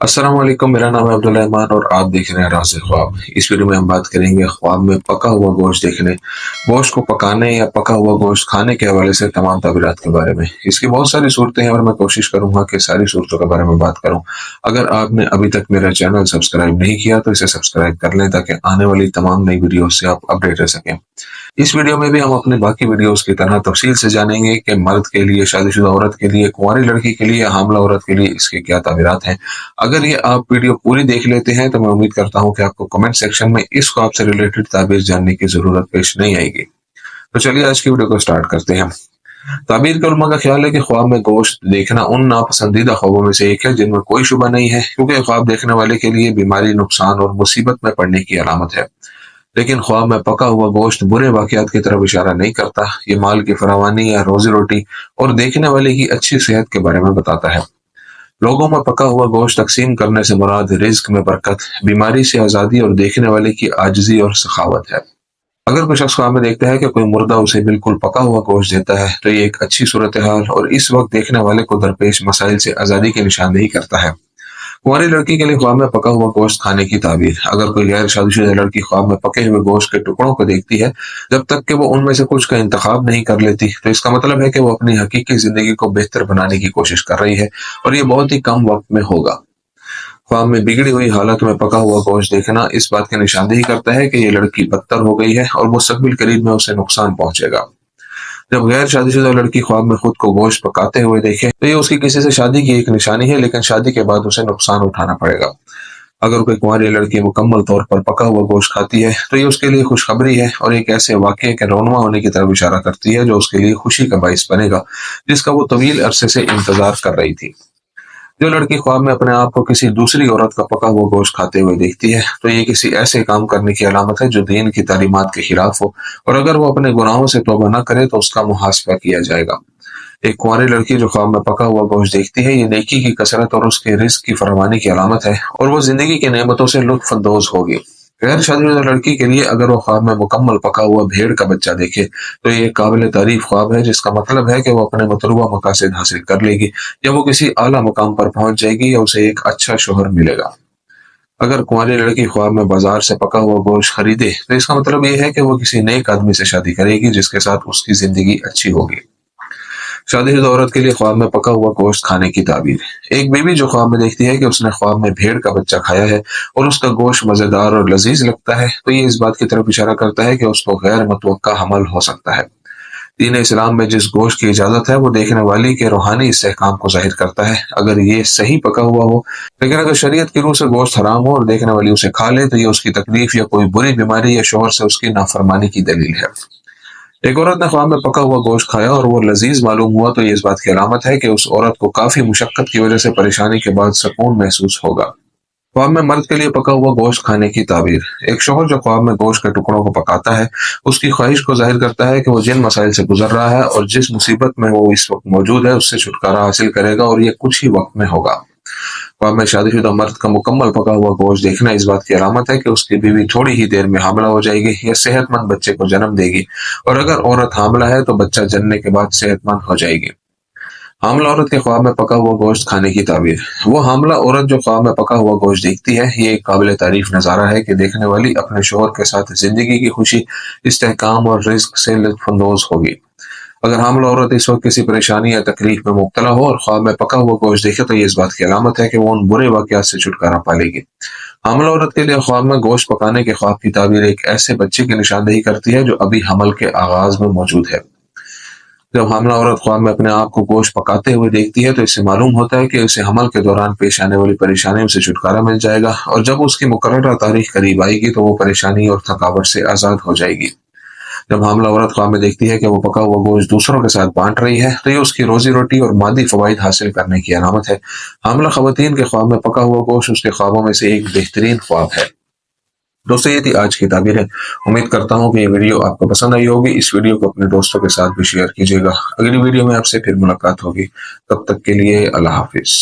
अस्सलाम वालेकुम। मेरा नाम है अब्दुल रहमान और आप देख रहे हैं राज़ ख्वाब। इस वीडियो में हम बात करेंगे ख्वाब में पका हुआ गोश्त देखने, गोश्त को पकाने या पका हुआ गोश्त खाने के हवाले से तमाम ताबीरात के बारे में। इसकी बहुत सारी सूरतें हैं और मैं कोशिश करूंगा कि सारी सूरतों के बारे में बात करूं। अगर आपने अभी तक मेरा चैनल सब्सक्राइब नहीं किया तो इसे सब्सक्राइब कर लें ताकि आने वाली तमाम नई वीडियो से आप अपडेट रह सकें। इस वीडियो में भी हम अपने बाकी वीडियोस की तरह तफसील से जानेंगे कि मर्द के लिए, शादीशुदा औरत के लिए, कुंवारी लड़की के लिए या हामला औरत के लिए इसके क्या ताबीरात हैं। अगर ये आप वीडियो पूरी देख लेते हैं तो मैं उम्मीद करता हूँ कि आपको कमेंट सेक्शन में इस ख्वाब से रिलेटेड ताबीर जानने की जरूरत पेश नहीं आएगी। तो चलिए आज की वीडियो को स्टार्ट करते हैं। ताबीर के उलमा का ख्याल है कि ख्वाब में गोश्त देखना उन नापसंदीदा ख्वाबों में से एक है जिनमें कोई शुबा नहीं है, क्योंकि ख्वाब देखने वाले के लिए बीमारी, नुकसान और मुसीबत में पड़ने की अलामत है। लेकिन ख्वाब में पका हुआ गोश्त बुरे वाकयात की तरफ इशारा नहीं करता। ये माल की फरावानी या रोजी रोटी और देखने वाले की अच्छी सेहत के बारे में बताता है। लोगों में पका हुआ गोश्त तकसीम करने से मुराद रिज्क में बरकत, बीमारी से आज़ादी और देखने वाले की आजिज़ी और सखावत है। अगर कोई शख्स ख्वाब में देखता है कि कोई मुर्दा उसे बिल्कुल पका हुआ गोश्त देता है तो ये एक अच्छी सूरत हाल और इस वक्त देखने वाले को दरपेश मसाइल से आज़ादी की निशानदेही करता है। कुंवारी लड़की के लिए ख्वाब में पका हुआ गोश्त खाने की ताबीर। अगर कोई गैर शादीशुदा लड़की ख्वाब में पके हुए गोश्त के टुकड़ों को देखती है जब तक कि वो उनमें से कुछ का इंतखाब नहीं कर लेती, तो इसका मतलब है कि वो अपनी हकीकी जिंदगी को बेहतर बनाने की कोशिश कर रही है और ये बहुत ही कम वक्त में होगा। ख्वाब में बिगड़ी हुई हालत में पका हुआ गोश्त देखना इस बात की निशानदेही करता है कि ये लड़की बदतर हो गई है और मुस्तकबिल करीब में उसे नुकसान पहुंचेगा। जब गैर शादीशुदा लड़की ख्वाब में खुद को गोश्त पकाते हुए देखे तो ये उसकी किसी से शादी की एक निशानी है, लेकिन शादी के बाद उसे नुकसान उठाना पड़ेगा। अगर कोई कुंवारी लड़की मुकम्मल तौर पर पका हुआ गोश्त खाती है तो ये उसके लिए खुशखबरी है और एक ऐसे वाक़ये के रोनमा होने की तरफ इशारा करती है जो उसके लिए खुशी का बाइस बनेगा, जिसका वो तवील अरसे से इंतजार कर रही थी। जो लड़की ख्वाब में अपने आप को किसी दूसरी औरत का पका हुआ गोश्त खाते हुए देखती है तो ये किसी ऐसे काम करने की अलामत है जो दीन की तालीमात के खिलाफ हो, और अगर वो अपने गुनाहों से तौबा न करे तो उसका मुहासबा किया जाएगा। एक कुंवारी लड़की जो ख्वाब में पका हुआ गोश्त देखती है, ये नेकी की कसरत और उसके रिस्क की फरमानी की अलामत है और वो जिंदगी की नेमतों से लुत्फ अंदोज होगी। गैर शादीशुदा लड़की के लिए अगर वो ख्वाब में मुकम्मल पका हुआ भेड़ का बच्चा देखे तो ये एक काबिल तारीफ ख्वाब है, जिसका मतलब है कि वो अपने मतलूबा मकासद हासिल कर लेगी या वो किसी आला मुकाम पर पहुंच जाएगी या उसे एक अच्छा शोहर मिलेगा। अगर कुंवारी लड़की ख्वाब में बाजार से पका हुआ गोश्त खरीदे तो इसका मतलब ये है कि वो किसी नेक आदमी से शादी करेगी जिसके साथ उसकी जिंदगी अच्छी होगी। शादीशुदा औरत के लिए ख्वाब में पका हुआ गोश्त खाने की ताबीर। एक बीवी जो ख्वाब में देखती है कि उसने ख्वाब में भेड़ का बच्चा खाया है और उसका गोश्त मजेदार और लजीज लगता है तो ये इस बात की तरफ इशारा करता है कि उसको गैर मुतवक्का हमल हो सकता है। दीन इस्लाम में जिस गोश्त की इजाजत है वो देखने वाली के रूहानी इस्तेहकाम को जाहिर करता है, अगर ये सही पका हुआ हो। लेकिन अगर शरीयत की रूह से गोश्त हराम हो और देखने वाली उसे खा ले तो ये उसकी तकलीफ या कोई बुरी बीमारी या शोहर से उसकी नाफरमानी की दलील है। एक औरत ने ख्वाब में पका हुआ गोश्त खाया और वो लजीज मालूम हुआ तो ये इस बात की अलामत है कि उस औरत को काफी मुशक्कत की वजह से परेशानी के बाद सुकून महसूस होगा। ख्वाब में मर्द के लिए पका हुआ गोश्त खाने की ताबीर। एक शोहर जो ख्वाब में गोश्त के टुकड़ों को पकाता है उसकी ख्वाहिश को जाहिर करता है कि वो जिन मसाइल से गुजर रहा है और जिस मुसीबत में वो इस वक्त मौजूद है उससे छुटकारा हासिल करेगा और ये कुछ ही वक्त में होगा। ख्वाब में शादीशुदा मर्द का मुकम्मल पका हुआ गोश्त देखना इस बात की अलामत है कि उसकी बीवी थोड़ी ही देर में हामला हो जाएगी या सेहतमंद बच्चे को जन्म देगी, और अगर औरत हामला है तो बच्चा जनने के बाद सेहतमंद हो जाएगी। हामला औरत के ख्वाब में पका हुआ गोश्त खाने की ताबीर। वो हामला औरत जो ख्वाब में पका हुआ गोश्त देखती है, ये एक काबिल तारीफ नजारा है कि देखने वाली अपने शोहर के साथ जिंदगी की खुशी, इस्तेहकाम और रिज्क से लुत्फानंदोज होगी। अगर हामला औरत इस वक्त किसी परेशानी या तकलीफ में मुब्तला हो और ख्वाब में पका हुआ गोश्त देखे तो ये इस बात की अलामत है कि वो उन बुरे वाकयात से छुटकारा पा लेगी। हामला औरत के लिए ख्वाब में गोश्त पकाने के ख्वाब की ताबीर एक ऐसे बच्चे की निशानदेही करती है जो अभी हमल के आगाज में मौजूद है। जब हामला औरत ख्वाब में अपने आप को गोश्त पकाते हुए देखती है तो इससे मालूम होता है कि उसे हमल के दौरान पेश आने वाली परेशानियों से छुटकारा मिल जाएगा और जब उसकी मुकर्ररा तारीख करीब आएगी तो वो परेशानी और थकावट से आजाद हो जाएगी। जब हामला औरत ख्वाब में देखती है कि वो पका हुआ गोश्त दूसरों के साथ बांट रही है तो ये उसकी रोजी रोटी और मादी फवाइद हासिल करने की अलामत है। हामला खवातीन के ख्वाब में पका हुआ गोश्त उसके ख्वाबों में से एक बेहतरीन ख्वाब है। दोस्तों, ये थी आज की ताबीर है। उम्मीद करता हूँ कि ये वीडियो आपको पसंद आई होगी। इस वीडियो को अपने दोस्तों के साथ भी शेयर कीजिएगा। अगली वीडियो में आपसे फिर मुलाकात होगी। तब तक के लिए अल्लाह हाफिज।